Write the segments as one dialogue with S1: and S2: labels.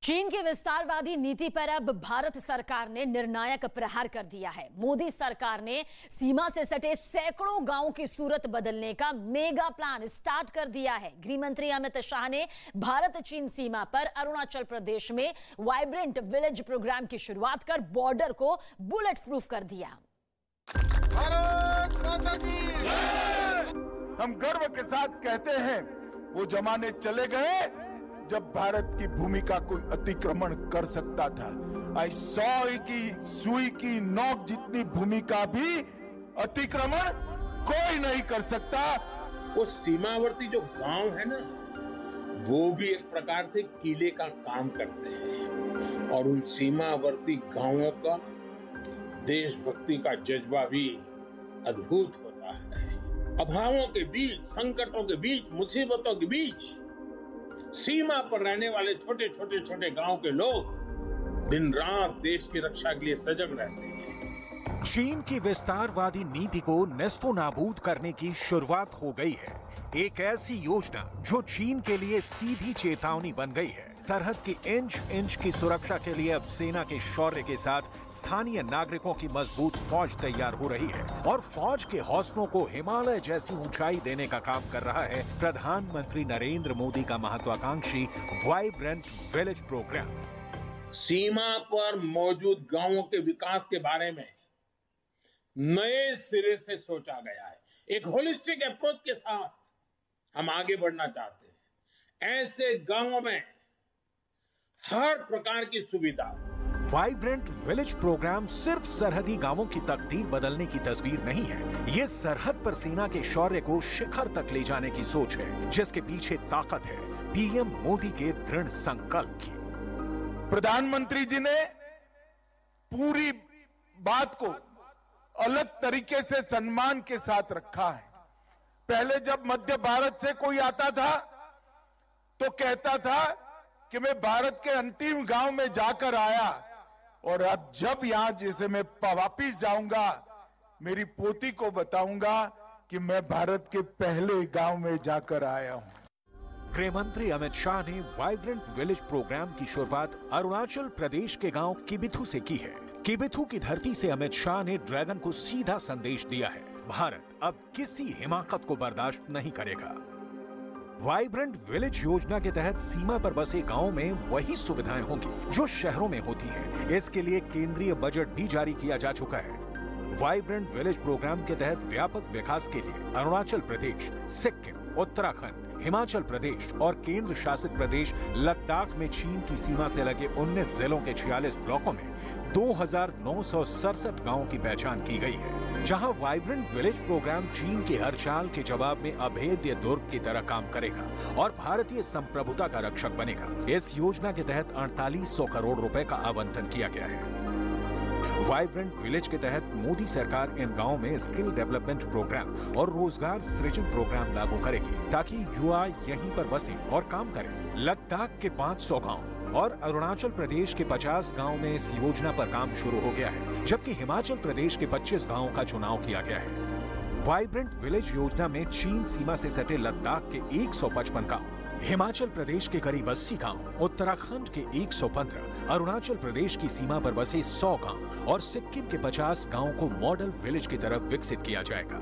S1: चीन की विस्तारवादी नीति पर अब भारत सरकार ने निर्णायक प्रहार कर दिया है। मोदी सरकार ने सीमा से सटे सैकड़ों गांवों की सूरत बदलने का मेगा प्लान स्टार्ट कर दिया है। गृह मंत्री अमित शाह ने भारत चीन सीमा पर अरुणाचल प्रदेश में वाइब्रेंट विलेज प्रोग्राम की शुरुआत कर बॉर्डर को बुलेट प्रूफ कर दिया।
S2: भारत माता की जय! हम गर्व के साथ कहते हैं वो जमाने चले गए जब भारत की भूमि का कोई अतिक्रमण कर सकता था। आज 100 की सुई की नोक जितनी भूमि का भी अतिक्रमण कोई नहीं कर सकता।
S3: वो सीमावर्ती जो गांव है ना, वो भी एक प्रकार से किले का काम करते हैं और उन सीमावर्ती गांवों का देशभक्ति का जज्बा भी अद्भुत होता है। अभावों के बीच, संकटों के बीच, मुसीबतों के बीच सीमा पर रहने वाले छोटे छोटे गांव के लोग दिन रात देश की रक्षा के लिए सजग रहते हैं।
S4: चीन की विस्तारवादी नीति को नेस्तो नाबूद करने की शुरुआत हो गई है। एक ऐसी योजना जो चीन के लिए सीधी चेतावनी बन गई है। सरहद की इंच इंच की सुरक्षा के लिए अब सेना के शौर्य के साथ स्थानीय नागरिकों की मजबूत फौज तैयार हो रही है और फौज के हौसलों को हिमालय जैसी ऊंचाई देने का काम कर रहा है प्रधानमंत्री नरेंद्र मोदी का महत्वाकांक्षी वाइब्रेंट विलेज प्रोग्राम।
S3: सीमा पर मौजूद गांवों के विकास के बारे में नए सिरे से सोचा गया है। एक होलिस्टिक अप्रोच के साथ हम आगे बढ़ना चाहते हैं। ऐसे गांवों में हर प्रकार की सुविधा।
S4: वाइब्रेंट विलेज प्रोग्राम सिर्फ सरहदी गांवों की तकदीर बदलने की तस्वीर नहीं है। ये सरहद पर सेना के शौर्य को शिखर तक ले जाने की सोच है, जिसके पीछे ताकत है पीएम मोदी के दृढ़ संकल्प की।
S2: प्रधानमंत्री जी ने पूरी बात को अलग तरीके से सम्मान के साथ रखा है। पहले जब मध्य भारत से कोई आता था तो कहता था कि मैं भारत के अंतिम गांव में जाकर आया, और अब जब यहां जैसे मैं वापिस जाऊंगा, मेरी पोती को बताऊंगा कि मैं भारत के पहले गांव में जाकर आया हूं।
S4: गृह मंत्री अमित शाह ने वाइब्रेंट विलेज प्रोग्राम की शुरुआत अरुणाचल प्रदेश के गांव किबिथु से की है। किबिथु की धरती से अमित शाह ने ड्रैगन को सीधा संदेश दिया है, भारत अब किसी हिमाकत को बर्दाश्त नहीं करेगा। वाइब्रेंट विलेज योजना के तहत सीमा पर बसे गांवों में वही सुविधाएं होंगी जो शहरों में होती हैं। इसके लिए केंद्रीय बजट भी जारी किया जा चुका है। वाइब्रेंट विलेज प्रोग्राम के तहत व्यापक विकास के लिए अरुणाचल प्रदेश, सिक्किम, उत्तराखंड, हिमाचल प्रदेश और केंद्र शासित प्रदेश लद्दाख में चीन की सीमा से लगे 19 जिलों के 46 ब्लॉकों में 2967 गांवों की पहचान की गई है, जहां वाइब्रेंट विलेज प्रोग्राम चीन के हर चाल के जवाब में अभेद्य दुर्ग की तरह काम करेगा और भारतीय संप्रभुता का रक्षक बनेगा। इस योजना के तहत 4800 करोड़ रुपए का आवंटन किया गया है। वाइब्रेंट विलेज के तहत मोदी सरकार इन गांवों में स्किल डेवलपमेंट प्रोग्राम और रोजगार सृजन प्रोग्राम लागू करेगी, ताकि युवा यहीं पर बसें और काम करें। लद्दाख के 500 गांव और अरुणाचल प्रदेश के 50 गांव में इस योजना पर काम शुरू हो गया है, जबकि हिमाचल प्रदेश के 25 गांवों का चुनाव किया गया है। वाइब्रेंट विलेज योजना में चीन सीमा से सटे लद्दाख के 155 गांव, हिमाचल प्रदेश के करीब 80 गांव, उत्तराखंड के 115, अरुणाचल प्रदेश की सीमा पर बसे 100 गांव और सिक्किम के 50 गांवों को मॉडल विलेज की तरफ विकसित किया जाएगा।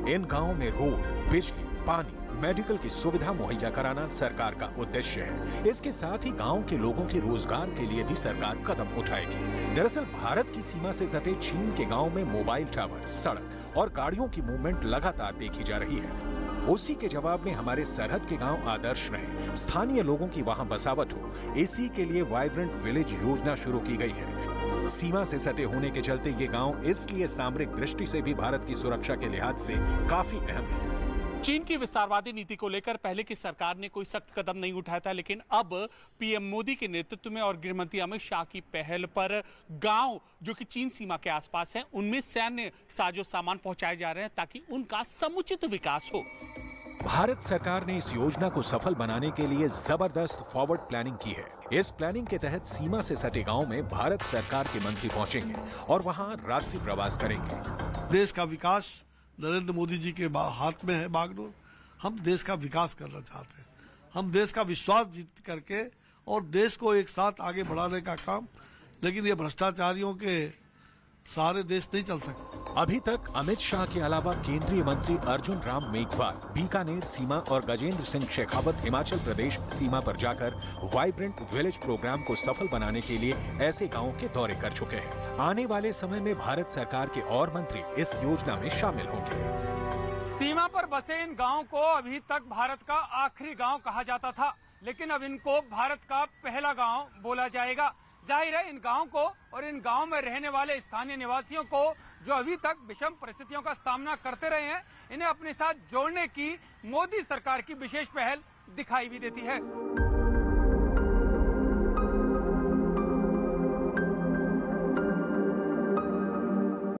S4: इन गांवों में रोड, बिजली, पानी, मेडिकल की सुविधा मुहैया कराना सरकार का उद्देश्य है। इसके साथ ही गांव के लोगों के रोजगार के लिए भी सरकार कदम उठाएगी। दरअसल भारत की सीमा से सटे चीन के गांव में मोबाइल टावर, सड़क और गाड़ियों की मूवमेंट लगातार देखी जा रही है। उसी के जवाब में हमारे सरहद के गांव आदर्श रहे, स्थानीय लोगों की वहां बसावट हो, इसी के लिए वाइब्रेंट विलेज योजना शुरू की गई है। सीमा से सटे होने के चलते ये गांव इसलिए सामरिक दृष्टि से भी भारत की सुरक्षा के लिहाज से काफी अहम है।
S5: चीन की विस्तारवादी नीति को लेकर पहले की सरकार ने कोई सख्त कदम नहीं उठाया था, लेकिन अब पीएम मोदी के नेतृत्व में और गृह मंत्री अमित शाह की पहल पर गांव जो कि चीन सीमा के आसपास हैं, उनमें सैन्य साजो सामान पहुंचाए जा रहे हैं ताकि उनका समुचित विकास हो।
S4: भारत सरकार ने इस योजना को सफल बनाने के लिए जबरदस्त फॉरवर्ड प्लानिंग की है। इस प्लानिंग के तहत सीमा से सटे गांव में भारत सरकार के मंत्री पहुंचेंगे और वहां रात्रि प्रवास करेंगे।
S6: देश का विकास नरेंद्र मोदी जी के हाथ में है बागडोर। हम देश का विकास करना चाहते हैं। हम देश का विश्वास जीत करके और देश को एक साथ आगे बढ़ाने का काम। लेकिन ये भ्रष्टाचारियों के सारे देश नहीं चल सकते।
S4: अभी तक अमित शाह के अलावा केंद्रीय मंत्री अर्जुन राम मेघवाल बीकानेर सीमा और गजेंद्र सिंह शेखावत हिमाचल प्रदेश सीमा पर जाकर वाइब्रेंट विलेज प्रोग्राम को सफल बनाने के लिए ऐसे गांवों के दौरे कर चुके हैं। आने वाले समय में भारत सरकार के और मंत्री इस योजना में शामिल होंगे।
S7: सीमा पर बसे इन गाँव को अभी तक भारत का आखिरी गाँव कहा जाता था, लेकिन अब इनको भारत का पहला गाँव बोला जाएगा। जाहिर है इन गाँव को और इन गाँव में रहने वाले स्थानीय निवासियों को जो अभी तक विषम परिस्थितियों का सामना करते रहे हैं, इन्हें अपने साथ जोड़ने की मोदी सरकार की विशेष पहल दिखाई भी देती है।